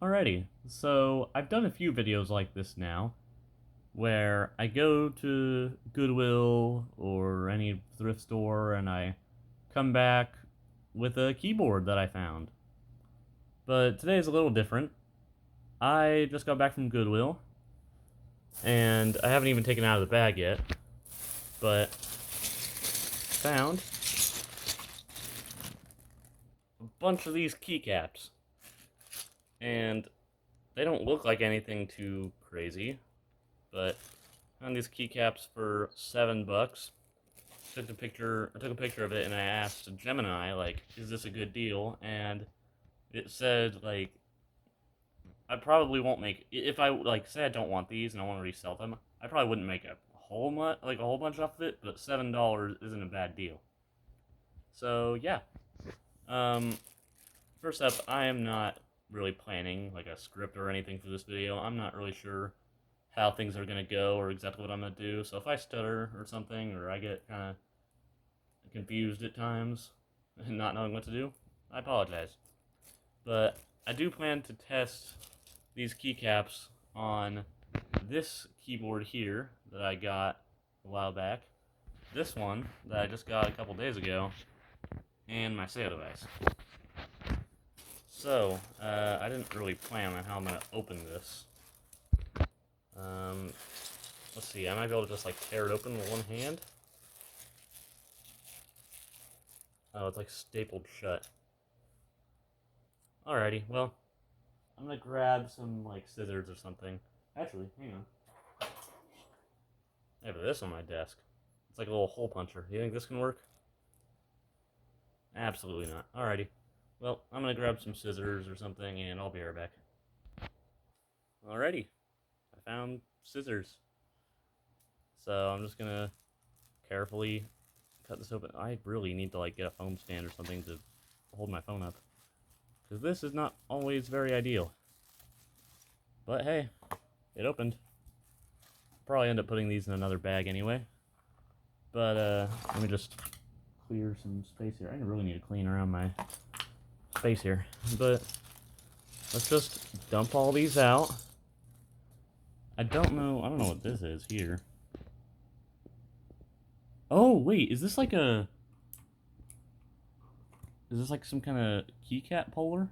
Alrighty, so I've done a few videos like this now, where I go to Goodwill or any thrift store and I come back with a keyboard that I found. But today is a little different. I just got back from Goodwill, and I haven't even taken it out of the bag yet, but found a bunch of these keycaps. And they don't look like anything too crazy, but I found these keycaps for $7. I took a picture of it, and I asked Gemini, like, is this a good deal? And it said, like, I probably won't make, if I, like, say I don't want these and I want to resell them, I probably wouldn't make a whole bunch off of it, but $7 isn't a bad deal. So, yeah. First up, I am not really planning, like, a script or anything for this video. I'm not really sure how things are going to go or exactly what I'm going to do, so if I stutter or something, or I get kind of confused at times and not knowing what to do, I apologize. But I do plan to test these keycaps on this keyboard here that I got a while back, this one that I just got a couple days ago, and my sale device. So, I didn't really plan on how I'm going to open this. Let's see, I might be able to just, like, tear it open with one hand. Oh, it's, like, stapled shut. Alrighty, well, I'm going to grab some, like, scissors or something. Actually, hang on. I have this on my desk. It's like a little hole puncher. You think this can work? Absolutely not. Alrighty. Well, I'm going to grab some scissors or something, and I'll be right back. Alrighty. I found scissors. So I'm just going to carefully cut this open. I really need to, like, get a phone stand or something to hold my phone up, because this is not always very ideal. But hey, it opened. Probably end up putting these in another bag anyway. But let me just clear some space here. I really need to clean around my space here. But let's just dump all these out. I don't know what this is here. Oh, wait, is this like some kind of keycap puller?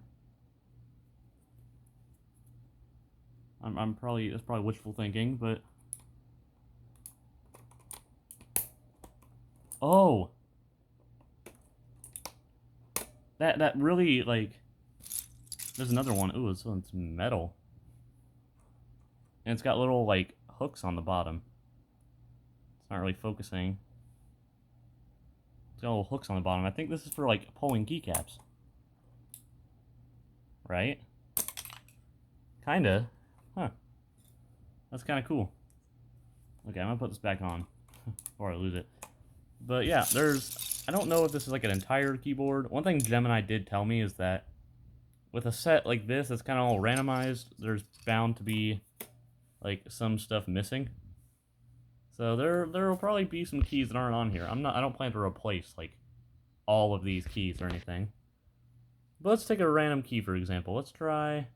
That's probably wishful thinking, but oh, that really, like, there's another one. Ooh, this one's metal, and it's got little, like, hooks on the bottom. It's not really focusing. It's got little hooks on the bottom. I think this is for, like, pulling keycaps, right? Kinda. Huh. That's kind of cool. Okay, I'm gonna put this back on before I lose it. But yeah, I don't know if this is like an entire keyboard. One thing Gemini did tell me is that with a set like this that's kind of all randomized, there's bound to be, like, some stuff missing. So there will probably be some keys that aren't on here. I don't plan to replace, like, all of these keys or anything. But let's take a random key, for example. Let's try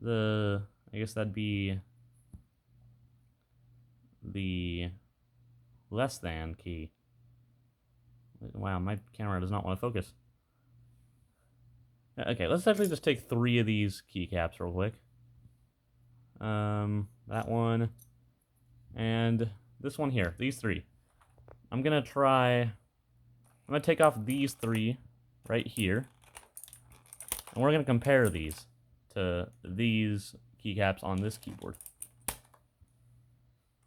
I guess that'd be the less than key. Wow, my camera does not want to focus. Okay, let's actually just take 3 of these keycaps real quick. That one, and this one here, these 3. I'm gonna take off these 3 right here, and we're gonna compare these to these keycaps on this keyboard.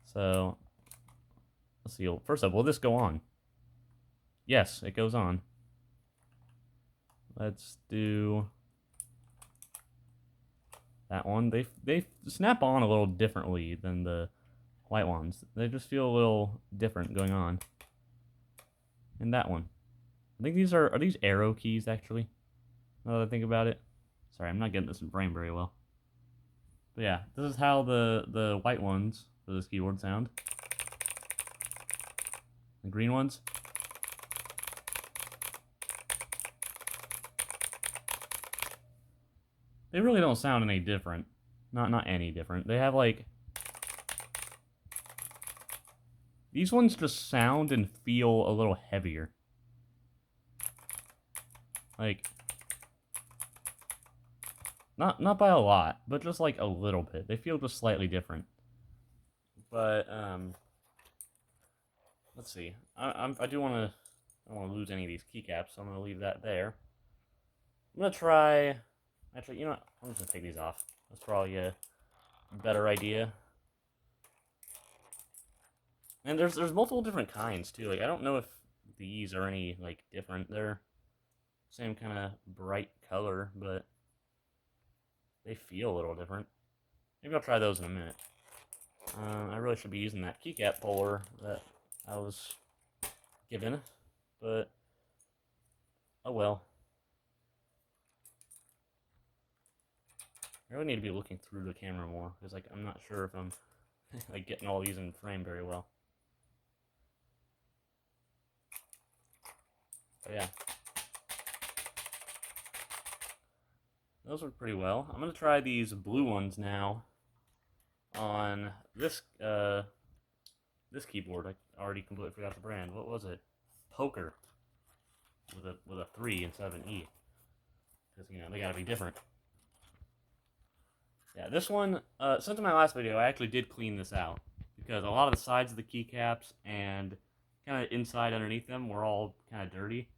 So, let's see, first up, will this go on? Yes, it goes on. Let's do that one. They snap on a little differently than the white ones. They just feel a little different going on. And that one. I think these are these arrow keys, actually? Now that I think about it. Sorry, I'm not getting this in frame very well. But yeah, this is how the white ones for this keyboard sound. The green ones. They really don't sound any different. Not any different. They have, like... These ones just sound and feel a little heavier. Like... Not by a lot, but just, like, a little bit. They feel just slightly different. But, let's see. I do want to... I don't want to lose any of these keycaps, so I'm going to leave that there. I'm going to try... Actually, you know what? I'm just going to take these off. That's probably a better idea. And there's multiple different kinds, too. Like, I don't know if these are any, like, different. They're same kind of bright color, but they feel a little different. Maybe I'll try those in a minute. I really should be using that keycap puller that I was given, but oh well. I really need to be looking through the camera more, because like I'm not sure if I'm like getting all these in frame very well. But yeah. Those work pretty well. I'm gonna try these blue ones now on this this keyboard. I already completely forgot the brand. What was it? Poker with a 3 instead of an E. Because you know they gotta be different. Yeah, this one, since my last video, I actually did clean this out. Because a lot of the sides of the keycaps and kind of inside underneath them were all kind of dirty.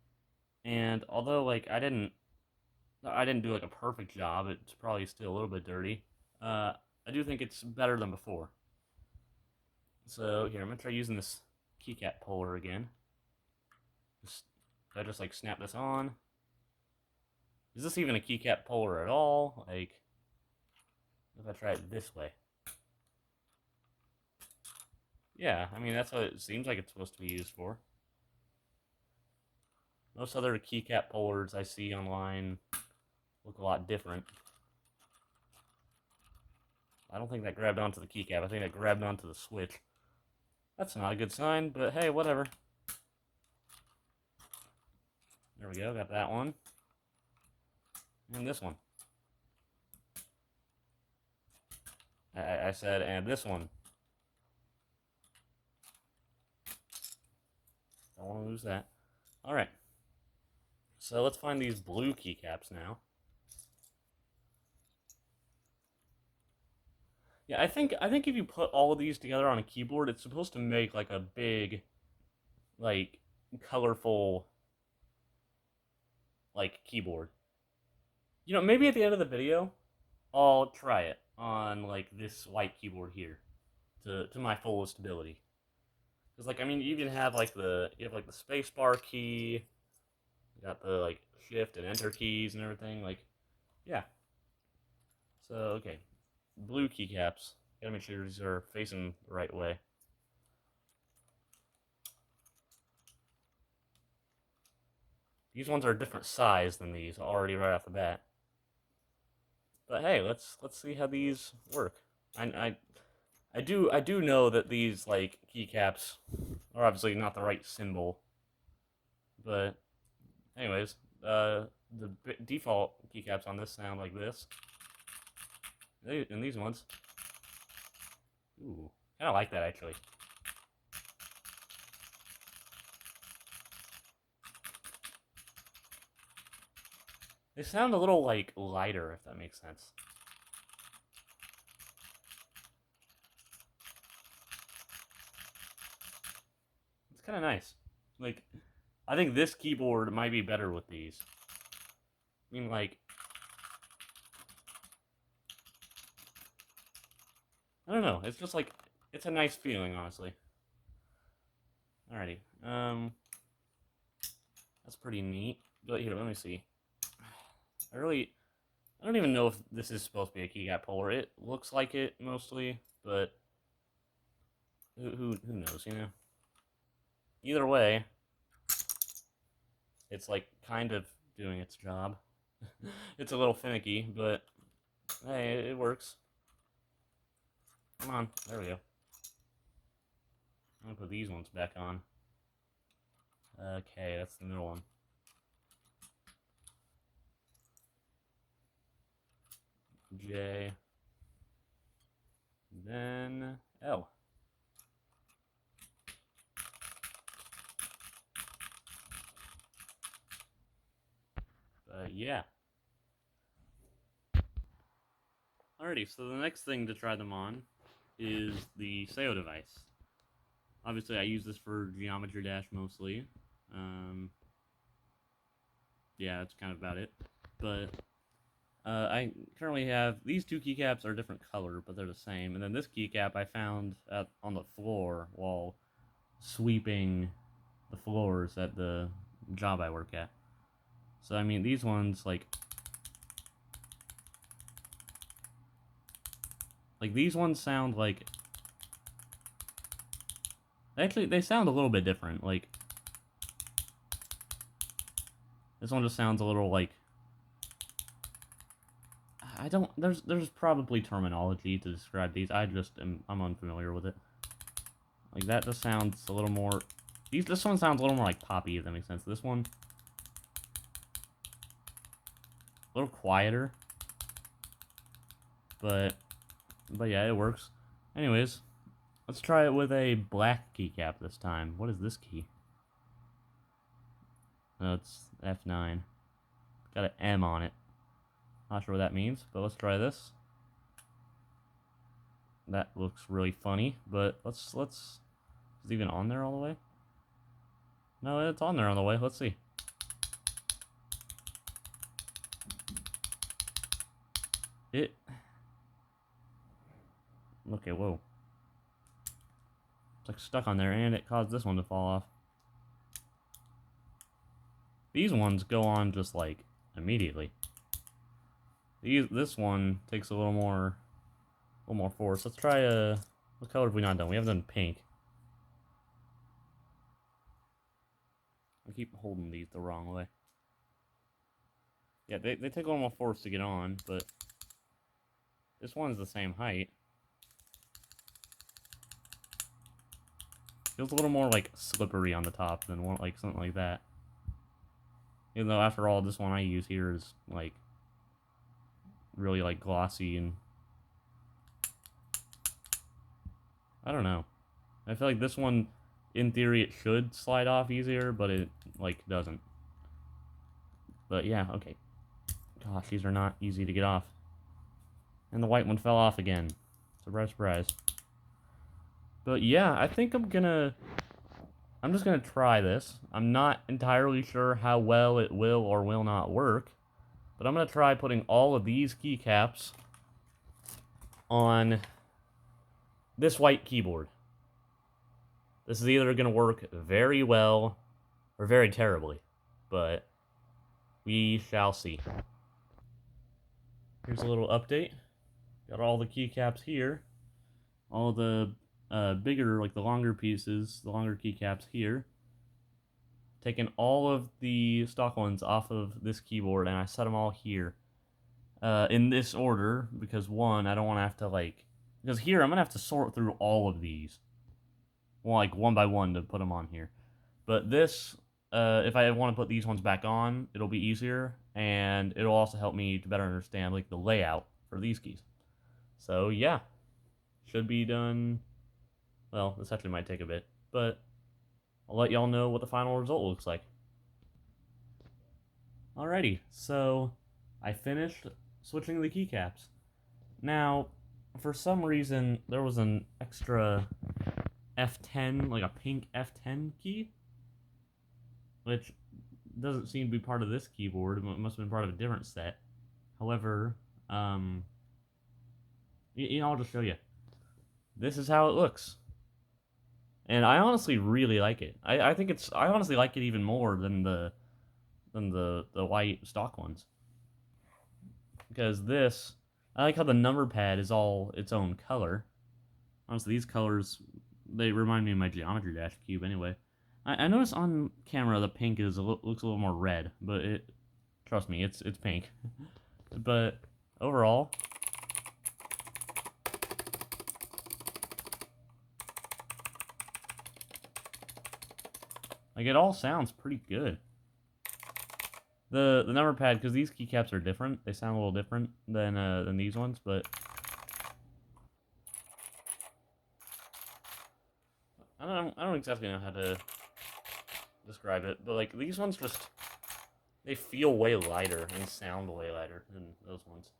And although, like, I didn't do, like, a perfect job, it's probably still a little bit dirty. I do think it's better than before. So, here, I'm going to try using this keycap puller again. I just, like, snap this on. Is this even a keycap puller at all? Like... If I try it this way. Yeah, I mean, that's what it seems like it's supposed to be used for. Most other keycap pullers I see online look a lot different. I don't think that grabbed onto the keycap. I think that grabbed onto the switch. That's not a good sign, but hey, whatever. There we go, got that one. And this one. I said, and this one. Don't want to lose that. Alright. So let's find these blue keycaps now. Yeah, I think if you put all of these together on a keyboard, it's supposed to make like a big, like, colorful, like, keyboard. You know, maybe at the end of the video, I'll try it on like this white keyboard here to my fullest ability. Because like I mean you even have like the space bar key, you got the like shift and enter keys and everything, like yeah. So okay. Blue keycaps. Gotta make sure these are facing the right way. These ones are a different size than these already right off the bat. But hey, let's see how these work. I do know that these like keycaps are obviously not the right symbol. But anyways, the default keycaps on this sound like this. And these ones. Ooh, kind of like that actually. They sound a little, like, lighter, if that makes sense. It's kind of nice. Like, I think this keyboard might be better with these. I mean, like... I don't know. It's just, like, it's a nice feeling, honestly. Alrighty. That's pretty neat. But here, let me see. I don't even know if this is supposed to be a keycap puller. It looks like it mostly, but who knows, you know? Either way, it's like kind of doing its job. It's a little finicky, but hey, it works. Come on, there we go. I'm gonna put these ones back on. Okay, that's the middle one. J, then L. Yeah. Alrighty, so the next thing to try them on is the SEO device. Obviously, I use this for Geometry Dash mostly. Yeah, that's kind of about it. But I currently have these two keycaps are different color, but they're the same. And then this keycap I found on the floor while sweeping the floors at the job I work at. So I mean, these ones like these ones sound like actually they sound a little bit different. Like this one just sounds a little like I don't. There's probably terminology to describe these. I'm unfamiliar with it. Like that just sounds a little more. This one sounds a little more like poppy, if that makes sense. This one a little quieter, but yeah, it works. Anyways, let's try it with a black keycap this time. What is this key? No, it's F9. Got an M on it. Not sure what that means, but let's try this. That looks really funny, but let's is it even on there all the way? No, it's on there on the way. Let's see. Okay, whoa. It's like stuck on there, and it caused this one to fall off. These ones go on just like immediately. This one takes a little more force. Let's try what color have we not done? We haven't done pink. I keep holding these the wrong way. Yeah, they take a little more force to get on, but this one's the same height. Feels a little more like slippery on the top than one like something like that. Even though after all, this one I use here is like really like glossy and I don't know. I feel like this one, in theory, it should slide off easier, but it like doesn't. But yeah, okay. Gosh, these are not easy to get off. And the white one fell off again. Surprise, surprise. But yeah, I think I'm just gonna try this. I'm not entirely sure how well it will or will not work, but I'm gonna try putting all of these keycaps on this white keyboard. This is either gonna work very well or very terribly, but we shall see. Here's a little update. Got all the keycaps here. All the bigger, like the longer pieces, the longer keycaps here. Taken all of the stock ones off of this keyboard and I set them all here. In this order, because one, I don't want to have to like... Because here, I'm going to have to sort through all of these. Well, like one by one to put them on here. But this, if I want to put these ones back on, it'll be easier. And it'll also help me to better understand like the layout for these keys. So yeah, should be done. Well, this actually might take a bit, but I'll let y'all know what the final result looks like. Alrighty, so I finished switching the keycaps. Now, for some reason, there was an extra F10, like a pink F10 key, which doesn't seem to be part of this keyboard. It must have been part of a different set. However, I'll just show you. This is how it looks. And I honestly really like it. I honestly like it even more than the white stock ones. Because this, I like how the number pad is all its own color. Honestly, these colors, they remind me of my Geometry Dash cube anyway. I noticed on camera the pink looks a little more red, but trust me, it's pink. But overall, like it all sounds pretty good. The number pad, because these keycaps are different. They sound a little different than these ones, but I don't exactly know how to describe it, but like these ones just they feel way lighter and sound way lighter than those ones.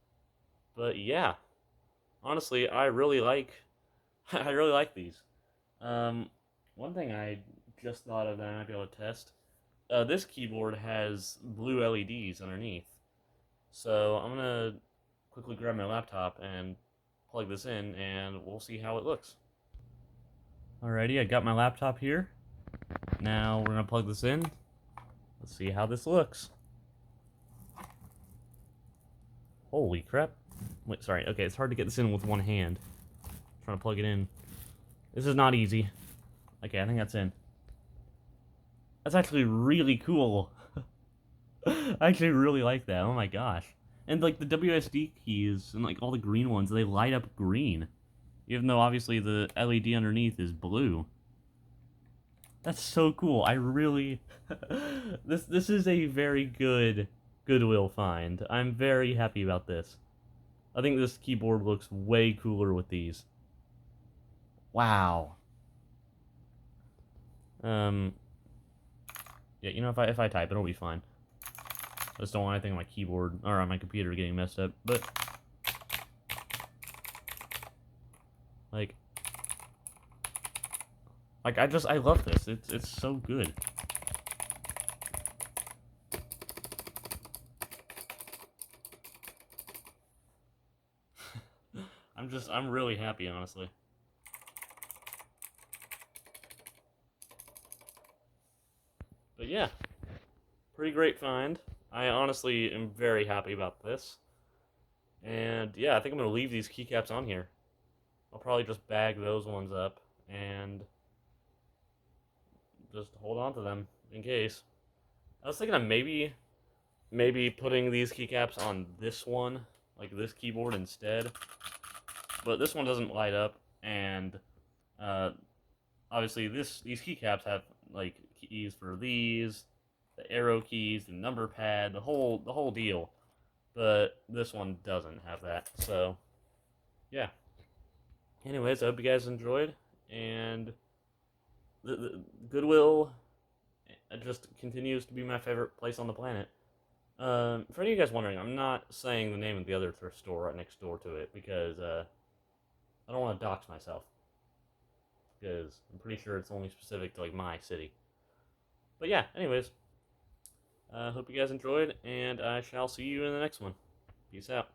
But yeah, honestly, I really like I really like these. Um, One thing I just thought of that I might be able to test. This keyboard has blue LEDs underneath, so I'm gonna quickly grab my laptop and plug this in, and we'll see how it looks. Alrighty, I got my laptop here. Now we're gonna plug this in. Let's see how this looks. Holy crap. Wait, sorry. Okay, it's hard to get this in with one hand. I'm trying to plug it in. This is not easy. Okay, I think that's in. That's actually really cool. I actually really like that. Oh my gosh. And like the WSD keys and like all the green ones, they light up green. Even though obviously the LED underneath is blue. That's so cool. I really this is a very good Goodwill find. I'm very happy about this. I think this keyboard looks way cooler with these. Wow. Yeah, you know, if I type, it'll be fine. I just don't want anything on my keyboard or on my computer getting messed up. But like I love this. It's so good. I'm really happy, honestly. But yeah, pretty great find. I honestly am very happy about this. And yeah, I think I'm gonna leave these keycaps on here. I'll probably just bag those ones up and just hold on to them in case. I was thinking of maybe putting these keycaps on this one, like this keyboard instead. But this one doesn't light up, and uh, obviously these keycaps have like keys for these, the arrow keys, the number pad, the whole deal. But this one doesn't have that. So yeah. Anyways, I hope you guys enjoyed, and the Goodwill just continues to be my favorite place on the planet. For any of you guys wondering, I'm not saying the name of the other thrift store right next door to it because I don't want to dox myself. Because I'm pretty sure it's only specific to like my city. But yeah, anyways, hope you guys enjoyed, and I shall see you in the next one. Peace out.